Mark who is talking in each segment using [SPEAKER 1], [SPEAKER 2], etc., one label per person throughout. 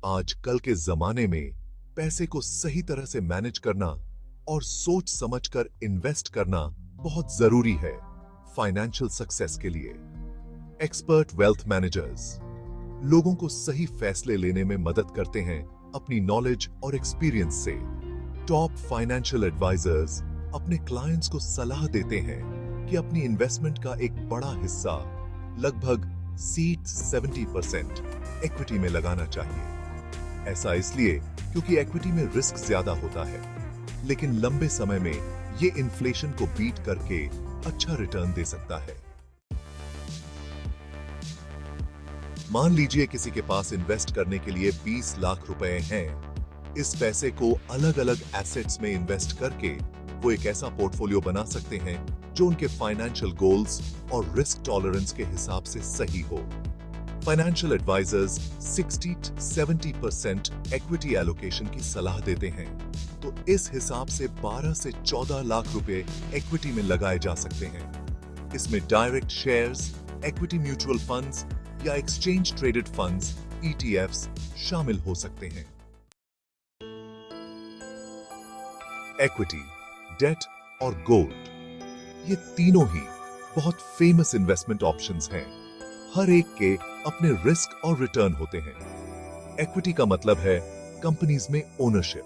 [SPEAKER 1] आजकल के जमाने में पैसे को सही तरह से मैनेज करना और सोच समझकर इन्वेस्ट करना बहुत जरूरी है फाइनेंशियल सक्सेस के लिए। एक्सपर्ट वेल्थ मैनेजर्स लोगों को सही फैसले लेने में मदद करते हैं अपनी नॉलेज और एक्सपीरियंस से। टॉप फाइनेंशियल एडवाइजर्स अपने क्लाइंट्स को सलाह देते हैं कि अपनी इन्वेस्टमेंट का एक बड़ा हिस्सा, लगभग 70% इक्विटी में लगाना चाहिए। ऐसा इसलिए क्योंकि इक्विटी में रिस्क ज्यादा होता है, लेकिन लंबे समय में ये इन्फ्लेशन को बीट करके अच्छा रिटर्न दे सकता है। मान लीजिए किसी के पास इन्वेस्ट करने के लिए 20 लाख रुपए हैं। इस पैसे को अलग अलग एसेट्स में इन्वेस्ट करके वो एक ऐसा पोर्टफोलियो बना सकते हैं जो उनके फाइनेंशियल गोल्स और रिस्क टॉलरेंस के हिसाब से सही हो। फाइनेंशियल एडवाइजर्स 60-70% इक्विटी एलोकेशन की सलाह देते हैं, तो इस हिसाब से 12 से 14 लाख रुपए इक्विटी में लगाए जा सकते हैं। इसमें direct shares, equity mutual funds या एक्सचेंज ट्रेडेड फंड्स ETFs शामिल हो सकते हैं। इक्विटी, डेट और गोल्ड, ये तीनों ही बहुत फेमस इन्वेस्टमेंट ऑप्शंस हैं। हर एक के अपने रिस्क और रिटर्न होते हैं। इक्विटी का मतलब है कंपनीज में ओनरशिप।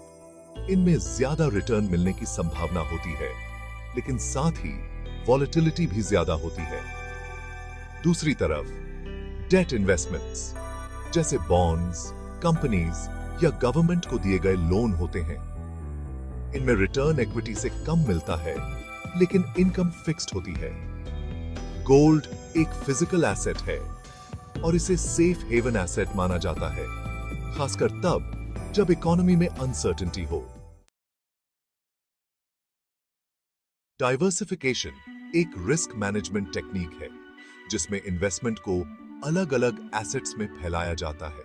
[SPEAKER 1] इनमें ज्यादा रिटर्न मिलने की संभावना होती है, लेकिन साथ ही वॉलेटिलिटी भी ज्यादा होती है। दूसरी तरफ डेट इन्वेस्टमेंट्स जैसे बॉन्ड्स, कंपनीज या गवर्नमेंट को दिए गए लोन होते हैं। इनमें रिटर्न इक्विटी से कम मिलता है, लेकिन इनकम फिक्स्ड होती है। गोल्ड एक फिजिकल एसेट है और इसे सेफ हेवन एसेट माना जाता है, खासकर तब जब इकोनॉमी में अनसर्टेनिटी हो। डाइवर्सिफिकेशन एक रिस्क मैनेजमेंट टेक्निक है जिसमें इन्वेस्टमेंट को अलग-अलग एसेट्स में फैलाया जाता है।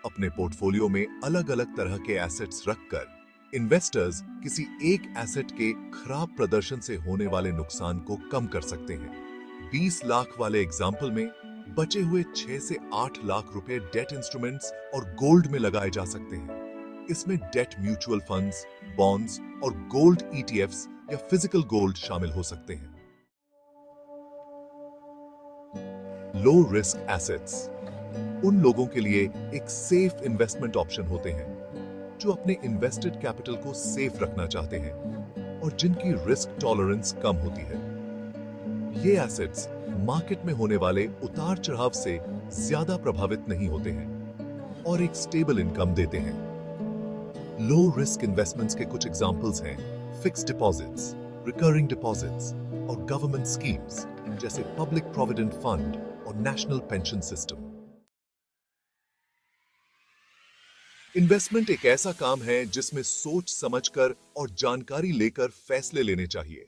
[SPEAKER 1] अपने पोर्टफोलियो में अलग-अलग तरह के एसेट्स रखकर इन्वेस्टर्स किसी एक एसेट के खराब प्रदर्शन से होने वाले नुकसान को कम कर सकते हैं। 20 लाख वाले एग्जाम्पल में बचे हुए 6 से 8 लाख रुपए डेट इंस्ट्रूमेंट्स और गोल्ड में लगाए जा सकते हैं। इसमें डेट म्यूचुअल फंड्स, बॉन्ड्स और गोल्ड ETFs या फिजिकल गोल्ड शामिल हो सकते हैं। लो रिस्क एसेट्स उन लोगों के लिए एक सेफ इन्वेस्टमेंट ऑप्शन होते हैं जो अपने इन्वेस्टेड कैपिटल को सेफ रखना चाहते हैं और जिनकी रिस्क टॉलरेंस कम होती है। ये एसेट्स मार्केट में होने वाले उतार चढ़ाव से ज्यादा प्रभावित नहीं होते हैं और एक स्टेबल इनकम देते हैं। लो रिस्क इन्वेस्टमेंट्स के कुछ एग्जांपल्स हैं फिक्स्ड डिपॉजिट्स, रिकरिंग डिपॉजिट्स और गवर्नमेंट स्कीम्स जैसे पब्लिक प्रोविडेंट फंड और नेशनल पेंशन सिस्टम। इन्वेस्टमेंट एक ऐसा काम है जिसमें सोच समझकर और जानकारी लेकर फैसले लेने चाहिए।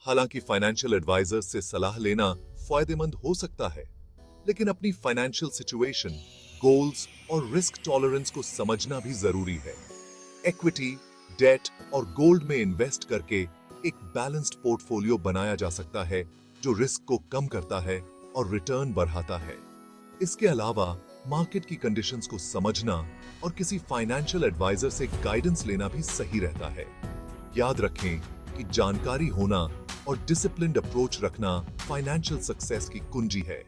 [SPEAKER 1] हालांकि फाइनेंशियल एडवाइजर्स से सलाह लेना फायदेमंद हो सकता है, लेकिन अपनी फाइनेंशियल सिचुएशन, गोल्स और रिस्क टॉलरेंस को समझना भी जरूरी है। इक्विटी, डेट और गोल्ड में इन्वेस्ट करके एक बैलेंस्ड पोर्टफोलियो बनाया जा सकता है जो रिस्क को कम करता है और रिटर्न बढ़ाता है। इसके अलावा मार्केट की कंडीशंस को समझना और किसी फाइनेंशियल एडवाइजर से गाइडेंस लेना भी सही रहता है। याद रखें कि जानकारी होना और डिसिप्लिन्ड अप्रोच रखना फाइनेंशियल सक्सेस की कुंजी है।